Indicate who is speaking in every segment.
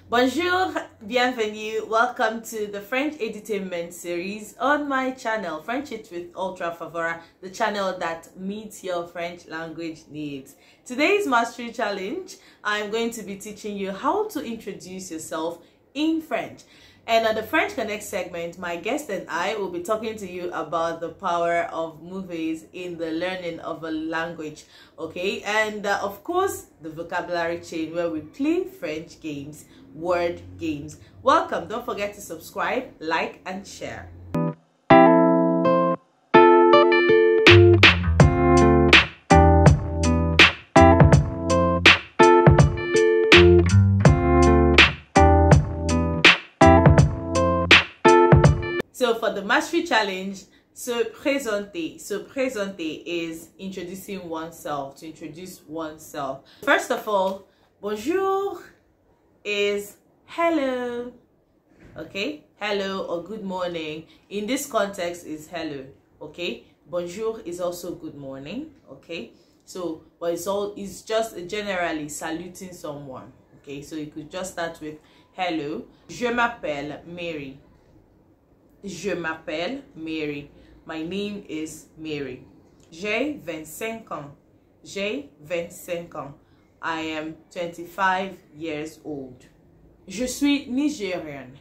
Speaker 1: Bonjour, bienvenue, welcome to the French Edutainment series on my channel, French It with Ultra Favora, the channel that meets your French language needs. Today's Mastery Challenge, I'm going to be teaching you how to introduce yourself in French. And on the French Connect segment, my guest and I will be talking to you about the power of movies in the learning of a language, okay? And of course, the vocabulary chain where we play French games, word games. Welcome. Don't forget to subscribe, like, and share. So for the Mastery Challenge, se présenter is introducing oneself, to introduce oneself. First of all, bonjour is hello, okay? Hello or good morning. In this context is hello, okay? Bonjour is also good morning, okay? So, but it's just generally saluting someone, okay? So you could just start with hello. Je m'appelle Mary. Je m'appelle Mary. My name is Mary. J'ai 25 ans. J'ai 25 ans. I am 25 years old. Je suis Nigerian.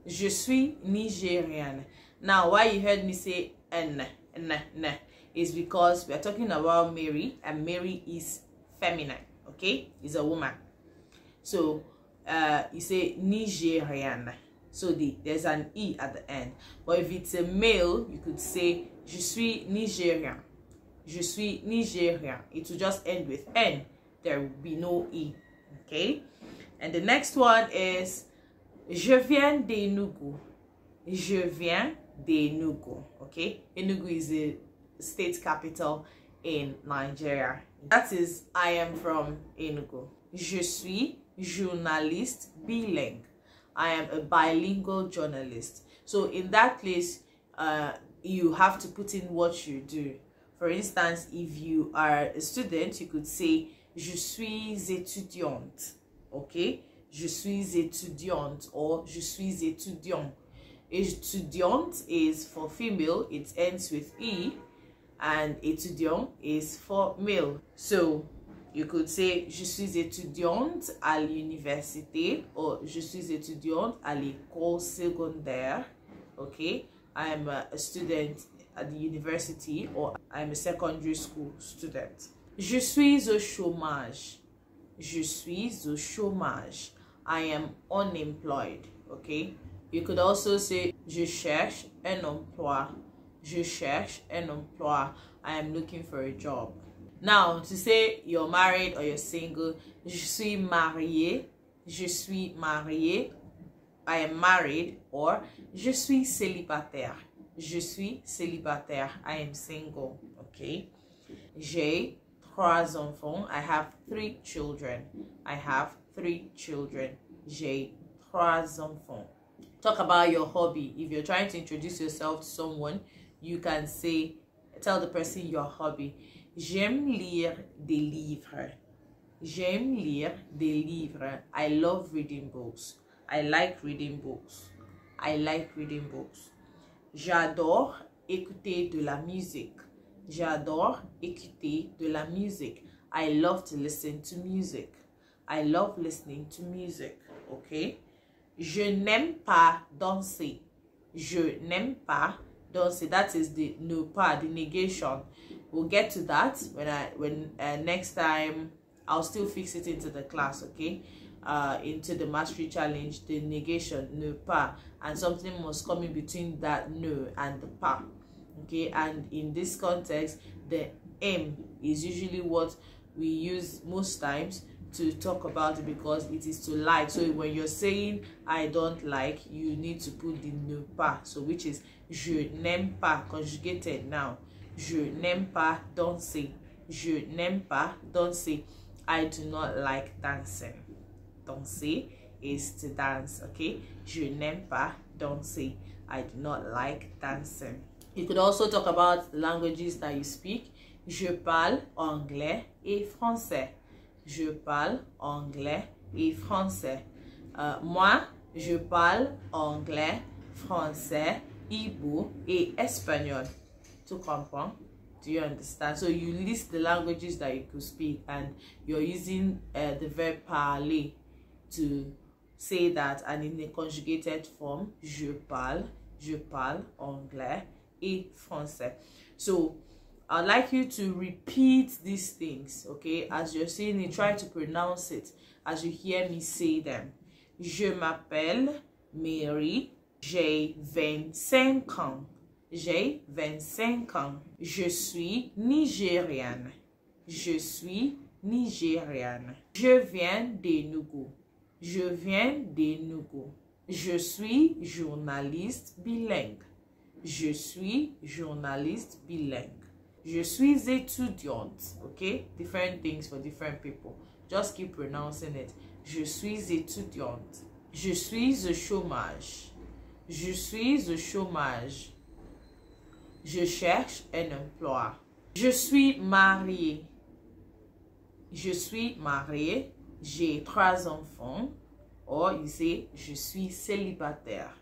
Speaker 1: Je suis Nigerian. Now, why you heard me say n is because we are talking about Mary, and Mary is feminine, okay? Is a woman. So, you say Nigerian. So there's an E at the end. But if it's a male, you could say, Je suis Nigérian. Je suis Nigérian. It will just end with N. There will be no E. Okay? And the next one is, Je viens d'Enugu. Je viens d'Enugu. Okay? Enugu is the state capital in Nigeria. That is, I am from Enugu. Je suis journaliste bilingue. I am a bilingual journalist. So in that place, you have to put in what you do. For instance, if you are a student, you could say, Je suis étudiante. Okay? Je suis étudiante or Je suis étudiant. Étudiante is for female. It ends with E. And étudiant is for male. So you could say, je suis étudiante à l'université, or je suis étudiante à l'école secondaire. Okay, I am a student at the university, or I am a secondary school student. Je suis au chômage. Je suis au chômage. I am unemployed. Okay, you could also say, je cherche un emploi. Je cherche un emploi. I am looking for a job. Now, to say you're married or you're single, je suis mariée, je suis mariée, I am married, or je suis célibataire, je suis célibataire, I am single, okay? J'ai 3 enfants, I have 3 children, I have 3 children, j'ai 3 enfants. Talk about your hobby. If you're trying to introduce yourself to someone, you can say, tell the person your hobby. J'aime lire des livres. J'aime lire des livres. I love reading books. I like reading books. I like reading books. J'adore écouter de la musique. J'adore écouter de la musique. I love to listen to music. I love listening to music. Okay? Je n'aime pas danser. Je n'aime pas danser. That is the ne pas, the negation. We'll get to that when next time. I'll still fix it into the class, okay? Into the Mastery Challenge, the negation, ne pas, and something must come in between that no and the pas, okay? And in this context, the M is usually what we use most times to talk about it, because it is to like. So when you're saying I don't like, you need to put the ne pas, so which is je n'aime pas, conjugated now. Je n'aime pas danser. Je n'aime pas danser. I do not like dancing. Danser is to dance, okay? Je n'aime pas danser. I do not like dancing. You could also talk about the languages that you speak. Je parle anglais et français. Je parle anglais et français. Moi, je parle anglais, français, Igbo et espagnol. Tu comprends? Do you understand? So you list the languages that you could speak, and you're using the verb parler to say that, and in a conjugated form, je parle anglais et français. So I'd like you to repeat these things, okay? As you're saying it, try to pronounce it as you hear me say them. Je m'appelle Mary, j'ai 25 ans. J'ai 25 ans. Je suis nigériane. Je suis nigériane. Je viens d'Enugu. Je viens d'Enugu. Je suis journaliste bilingue. Je suis journaliste bilingue. Je suis étudiante. Okay? Different things for different people. Just keep pronouncing it. Je suis étudiante. Je suis au chômage. Je suis au chômage. Je cherche un emploi. Je suis mariée. Je suis mariée. J'ai 3 enfants. Or, you say, je suis célibataire.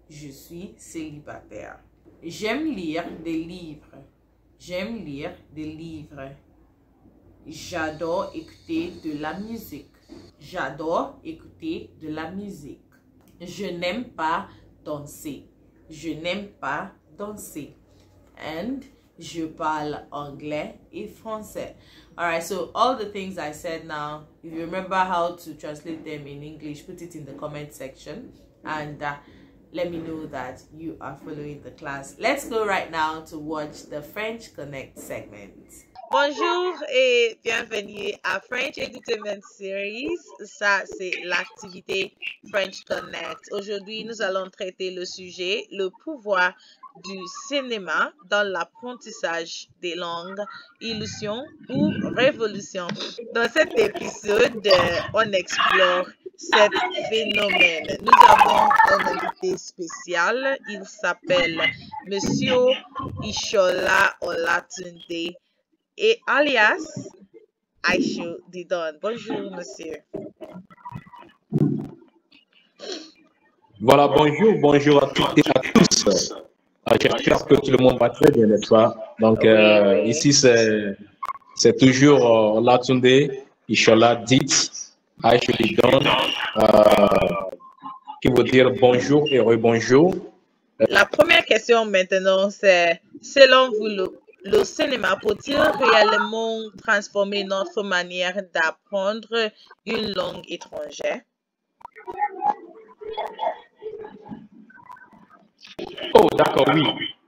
Speaker 1: Je suis célibataire. J'aime lire des livres. J'aime lire des livres. J'adore écouter de la musique. J'adore écouter de la musique. Je n'aime pas danser. Je n'aime pas danser. And je parle anglais et français. Alright, so all the things I said now, if you remember how to translate them in English, put it in the comment section, and let me know that you are following the class. Let's go right now to watch the French Connect segment. Bonjour et bienvenue à French Edutainment Series. Ça, c'est l'activité French Connect. Aujourd'hui, nous allons traiter le sujet, le pouvoir du cinéma dans l'apprentissage des langues, illusion ou révolution. Dans cet épisode, on explore cet phénomène. Nous avons un invité spécial. Il s'appelle Monsieur Ishola Olatunde et alias Aisho Didon. Bonjour, monsieur.
Speaker 2: Voilà, bonjour à toutes et à tous. J'espère que tout le monde va très bien, n'est-ce pas? Donc, ici, c'est toujours Olatunde Ishola dit Aisho Didon, qui veut dire bonjour et rebonjour.
Speaker 1: La première question maintenant, c'est, selon vous, le cinéma peut-il réellement transformer notre manière d'apprendre une langue étrangère?
Speaker 2: Oh, d'accord,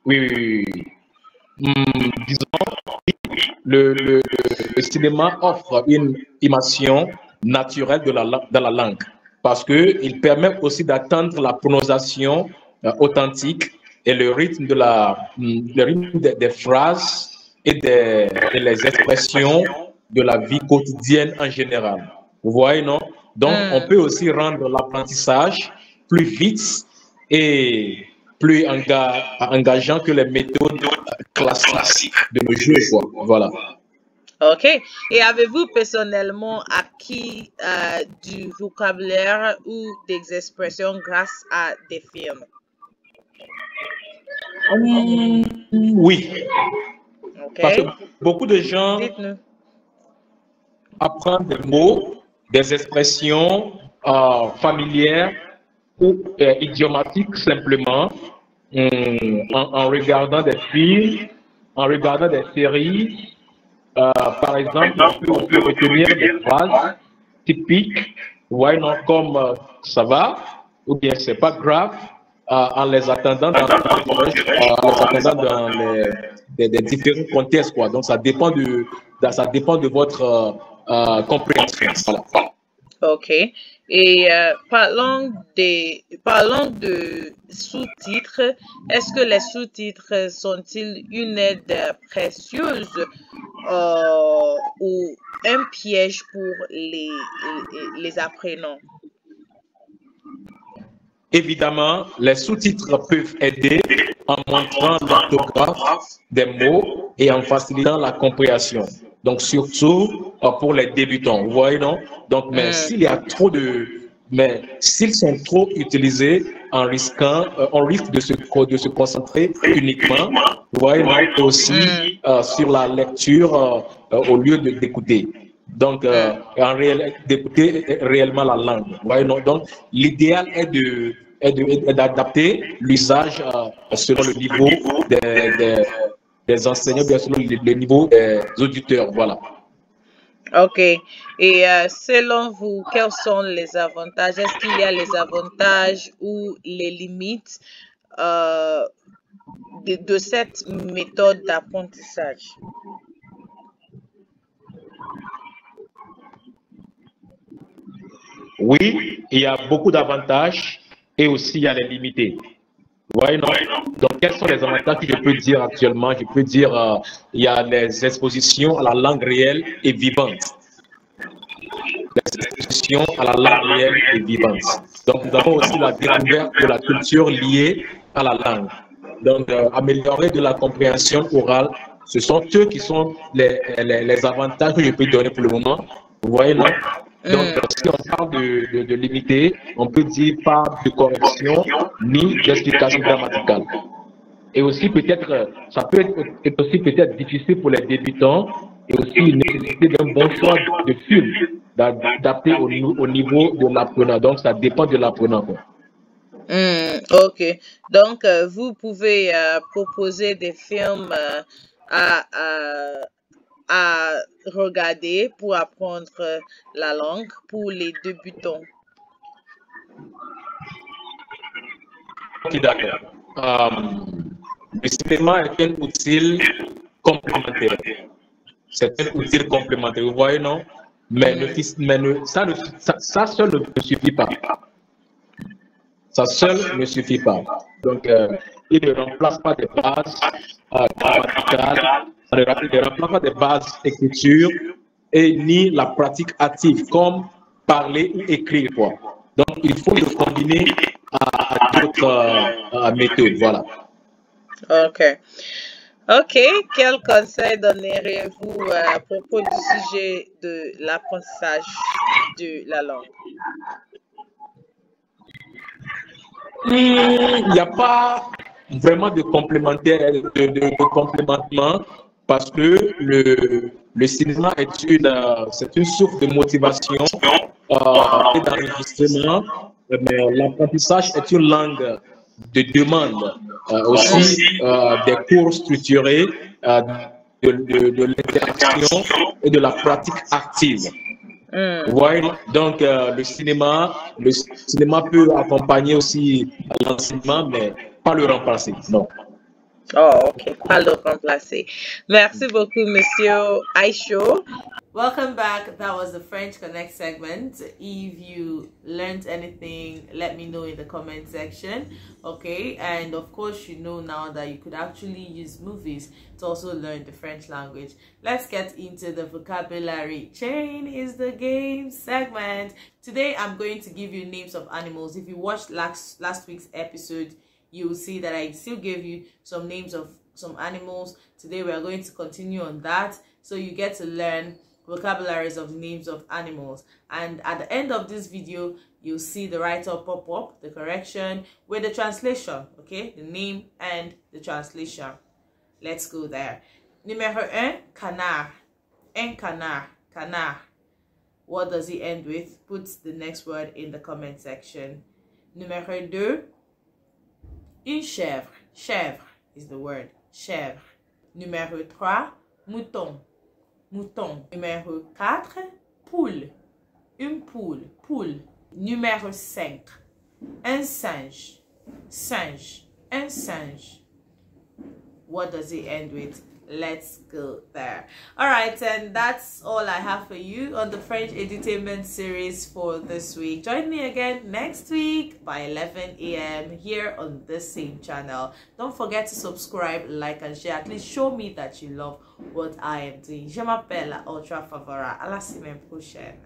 Speaker 2: oui. Disons, le cinéma offre une immersion naturelle de la langue, parce qu'il permet aussi d'atteindre la prononciation authentique et le rythme des phrases et les expressions de la vie quotidienne en général. Vous voyez, non? Donc, on peut aussi rendre l'apprentissage plus vite et plus engageant que les méthodes classiques de nos jours, quoi. Voilà.
Speaker 1: Ok. Et avez-vous personnellement acquis du vocabulaire ou des expressions grâce à des films?
Speaker 2: Oui.
Speaker 1: Okay.
Speaker 2: Parce que beaucoup de gens apprennent des mots, des expressions familières ou idiomatiques simplement en regardant des films, en regardant des séries. Par exemple, on peut retenir des phrases typiques, non, comme ça va, ou bien c'est pas grave, en les attendant dans les différents contextes, quoi. Donc ça dépend de votre compréhension. Voilà.
Speaker 1: Ok. Et parlons de sous-titres. Est-ce que les sous-titres sont-ils une aide précieuse ou un piège pour les apprenants?
Speaker 2: Évidemment, les sous-titres peuvent aider en montrant l'orthographe des mots et en facilitant la compréhension. Donc, surtout pour les débutants, vous voyez, non? Donc, mais s'il y a trop de Mais s'ils sont trop utilisés, on risque de se concentrer uniquement, vous voyez, non, aussi sur la lecture au lieu d'écouter. Donc, d'écouter réellement la langue. Vous voyez, non? Donc, l'idéal est d'adapter l'usage selon le niveau des enseignants, bien selon le niveau des auditeurs. Voilà.
Speaker 1: Ok. Et selon vous, quels sont les avantages? Est-ce qu'il y a les avantages ou les limites de cette méthode d'apprentissage?
Speaker 2: Oui, il y a beaucoup d'avantages et aussi il y a les limités. Vous voyez, non? Donc, quels sont les avantages que je peux dire actuellement? Je peux dire il y a les expositions à la langue réelle et vivante. Les expositions à la langue réelle et vivante. Donc, nous avons aussi la découverte de la culture liée à la langue. Donc, améliorer de la compréhension orale, ce sont eux qui sont les avantages que je peux donner pour le moment. Vous voyez, non? Donc, si on parle de limiter, on peut dire pas de correction ni d'explication grammaticale. Et aussi, peut-être, ça peut être aussi peut-être difficile pour les débutants et aussi une nécessité d'un bon choix de film, d'adapter au niveau de l'apprenant. Donc, ça dépend de l'apprenant.
Speaker 1: Ok. Donc, vous pouvez proposer des films à regarder pour apprendre la langue pour les débutants.
Speaker 2: Ok, d'accord. Le cinéma est un outil complémentaire. C'est un outil complémentaire, vous voyez, non? Mais, ça seul ne suffit pas. Ça seul ne suffit pas. Donc, il ne remplace pas des bases grammaticales, il ne remplace pas des bases d'écriture et ni la pratique active comme parler ou écrire, quoi. Donc, il faut le combiner à d'autres méthodes, voilà.
Speaker 1: Ok. Ok. Quel conseil donneriez-vous à propos du sujet de l'apprentissage de la langue?
Speaker 2: Il n'y a pas vraiment de complémentaire, de complémentement parce que le cinéma c'est une source de motivation et d'enregistrement, mais l'apprentissage est une langue de demande, aussi des cours structurés, de l'interaction et de la pratique active. Vous voyez, donc le cinéma peut accompagner aussi l'enseignement, mais pas le remplacer, non.
Speaker 1: Oh, ok. Pas le remplacer. Merci beaucoup, Monsieur Aisho. Welcome back. That was the French Connect segment. If you learned anything, let me know in the comment section. Okay, and of course, you know now that you could actually use movies to also learn the French language. Let's get into the vocabulary. Chain is the game segment. Today, I'm going to give you names of animals. If you watched last week's episode, you will see that I still gave you some names of some animals. Today, we are going to continue on that, so you get to learn vocabularies of names of animals. And at the end of this video, you'll see the write-up pop up, the correction with the translation, okay? The name and the translation. Let's go there. Numéro 1, canard. Un canard. Canard. What does it end with? Put the next word in the comment section. Numéro 2, une chèvre. Chèvre is the word. Chèvre. Numéro 3, mouton. Mouton. Numéro 4, poule. Une poule. Poule. Numéro 5, un singe. Singe. Un singe. What does it end with? Let's go there. All right, and that's all I have for you on the French Edutainment series for this week. Join me again next week by 11 a.m. here on this same channel. Don't forget to subscribe, like, and share. At least show me that you love what I am doing. Je m'appelle Ultra Favora. À la semaine prochaine.